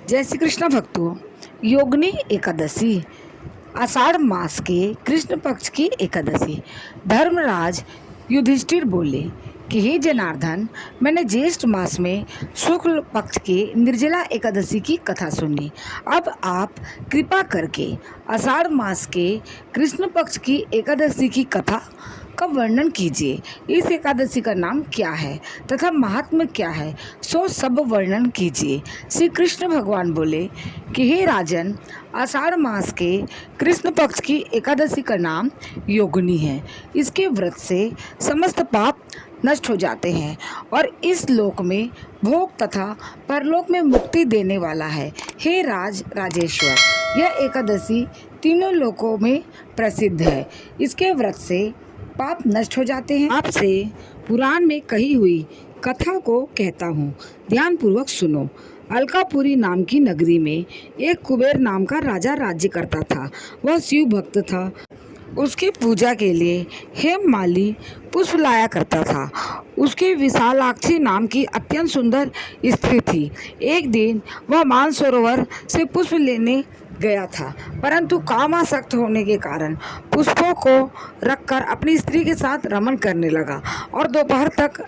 जय श्री कृष्ण भक्तों। योगिनी एकादशी आषाढ़ मास के कृष्ण पक्ष की एकादशी। धर्मराज युधिष्ठिर बोले कि हे जनार्दन, मैंने ज्येष्ठ मास में शुक्ल पक्ष के निर्जला एकादशी की कथा सुनी। अब आप कृपा करके आषाढ़ मास के कृष्ण पक्ष की एकादशी की कथा का वर्णन कीजिए। इस एकादशी का नाम क्या है तथा महात्म्य क्या है, सो सब वर्णन कीजिए। श्री कृष्ण भगवान बोले कि हे राजन, आषाढ़ मास के कृष्ण पक्ष की एकादशी का नाम योगिनी है। इसके व्रत से समस्त पाप नष्ट हो जाते हैं और इस लोक में भोग तथा परलोक में मुक्ति देने वाला है। हे राजेश्वर, यह एकादशी तीनों लोकों में प्रसिद्ध है। इसके व्रत से पाप नष्ट हो जाते हैं। आपसे पुराण में कही हुई कथा को कहता हूँ, ध्यान पूर्वक सुनो। अलकापुरी नाम की नगरी में एक कुबेर नाम का राजा राज्य करता था। वह शिव भक्त था। उसकी पूजा के लिए हेममाली पुष्प लाया करता था। उसके विशालाक्षी नाम की अत्यंत सुंदर स्त्री थी। एक दिन वह मानसरोवर से पुष्प लेने गया था, परंतु कामासक्त होने के कारण पुष्पों को रखकर अपनी स्त्री के साथ रमन करने लगा और दोपहर तक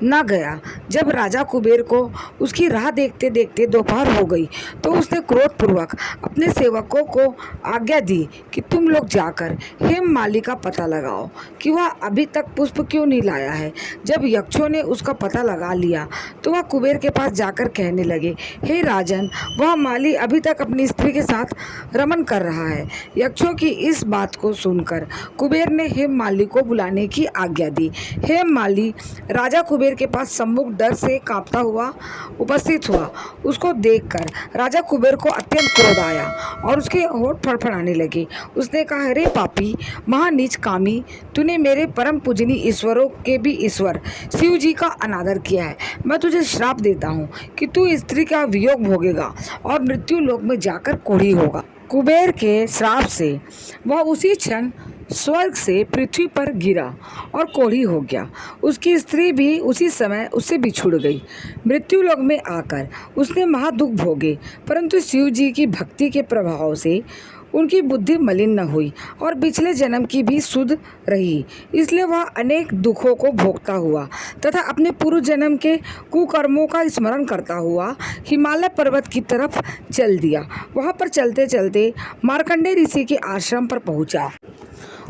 न गया। जब राजा कुबेर को उसकी राह देखते देखते दोपहर हो गई तो उसने क्रोधपूर्वक अपने सेवकों को आज्ञा दी कि तुम लोग जाकर हेममाली का पता लगाओ कि वह अभी तक पुष्प क्यों नहीं लाया है। जब यक्षों ने उसका पता लगा लिया तो वह कुबेर के पास जाकर कहने लगे, हे राजन, वह माली अभी तक अपनी स्त्री के साथ रमन कर रहा है। यक्षों की इस बात को सुनकर कुबेर ने हेममाली को बुलाने की आज्ञा दी। हेममाली राजा कुबेर के पास सम्मुख डर से कांपता हुआ उपस्थित हुआ। उसको देखकर राजा कुबेर को अत्यंत क्रोध आया और उसके होठ फड़फड़ाने लगे। उसने कहा, रे पापी, महानीच कामी, तूने मेरे परम पूजनीय ईश्वरों के भी ईश्वर शिव जी का अनादर किया है। मैं तुझे श्राप देता हूँ कि तू स्त्री का वियोग भोगेगा और मृत्यु लोक में जाकर कोढ़ी होगा। कुबेर के श्राप से वह उसी क्षण स्वर्ग से पृथ्वी पर गिरा और कोढ़ी हो गया। उसकी स्त्री भी उसी समय उससे बिछुड़ गई। मृत्यु लोक में आकर उसने महादुख भोगे, परंतु शिव जी की भक्ति के प्रभाव से उनकी बुद्धि मलिन न हुई और पिछले जन्म की भी शुद्ध रही। इसलिए वह अनेक दुखों को भोगता हुआ तथा अपने पूर्व जन्म के कुकर्मों का स्मरण करता हुआ हिमालय पर्वत की तरफ चल दिया। वहाँ पर चलते चलते मार्कंडेय ऋषि के आश्रम पर पहुँचा।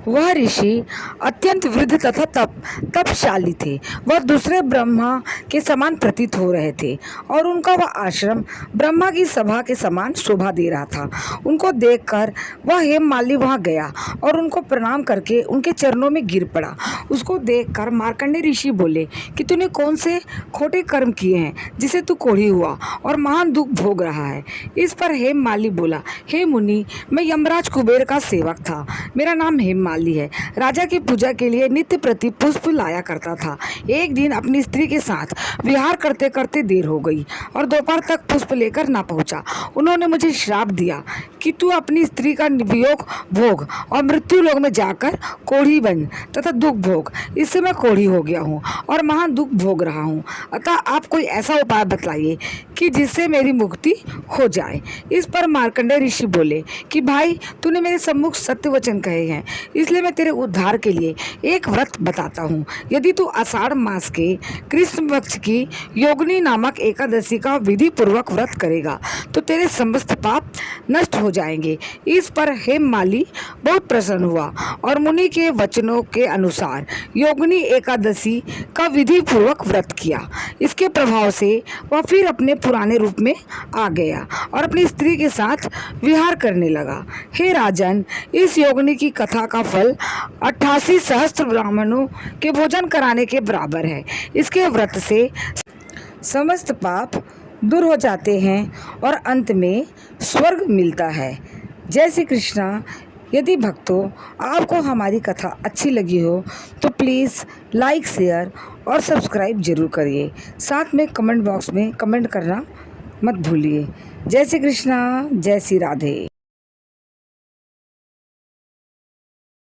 वह ऋषि अत्यंत वृद्ध तथा तपशाली थे। वह दूसरे ब्रह्मा के समान प्रतीत हो रहे थे और उनका वह आश्रम ब्रह्मा की सभा के समान शोभा दे रहा था। उनको देखकर वह हेममाली वहां गया और उनको प्रणाम करके उनके चरणों में गिर पड़ा। उसको देखकर मार्कंडेय ऋषि बोले कि तूने कौन से खोटे कर्म किए हैं जिसे तू कोढ़ी हुआ और महान दुख भोग रहा है। इस पर हेममाली बोला, हे मुनि, मैं यमराज कुबेर का सेवक था। मेरा नाम हेममाली है। राजा की पूजा के लिए नित्य प्रति पुष्प लाया करता था। एक दिन अपनी स्त्री के साथ विहार करते करते देर हो गई और दोपहर तक पुष्प लेकर ना पहुंचा। उन्होंने मुझे श्राप दिया कि तू अपनी स्त्री का वियोग भोग और मृत्यु लोक में जाकर कोढ़ी बन तथा दुख भोग। इससे मैं कोढ़ी हो गया हूँ और महान दुख भोग रहा हूँ। अतः आप कोई ऐसा उपाय बतलाइए कि जिससे मेरी मुक्ति हो जाए। इस पर मार्कंडेय ऋषि बोले कि भाई, तूने मेरे सम्मुख सत्य वचन कहे हैं, इसलिए मैं तेरे उद्धार के लिए एक व्रत बताता हूँ। यदि तू आषाढ़ मास के कृष्ण पक्ष की योगिनी नामक एकादशी का विधि पूर्वक व्रत करेगा तो तेरे समस्त पाप नष्ट हो जाएंगे। इस पर हेममाली बहुत प्रसन्न हुआ और मुनि के वचनों के अनुसार योगिनी एकादशी का विधि पूर्वक व्रत किया। इसके प्रभाव से वह फिर अपने पुराने रूप में आ गया और अपनी स्त्री के साथ विहार करने लगा। हे राजन, इस योगिनी की कथा का फल 88 सहस्त्र ब्राह्मणों के भोजन कराने के बराबर है। इसके व्रत से समस्त पाप दूर हो जाते हैं और अंत में स्वर्ग मिलता है। जय श्री कृष्णा। यदि भक्तों आपको हमारी कथा अच्छी लगी हो तो प्लीज़ लाइक, शेयर और सब्सक्राइब जरूर करिए। साथ में कमेंट बॉक्स में कमेंट करना मत भूलिए। जय श्री कृष्णा, जय श्री राधे।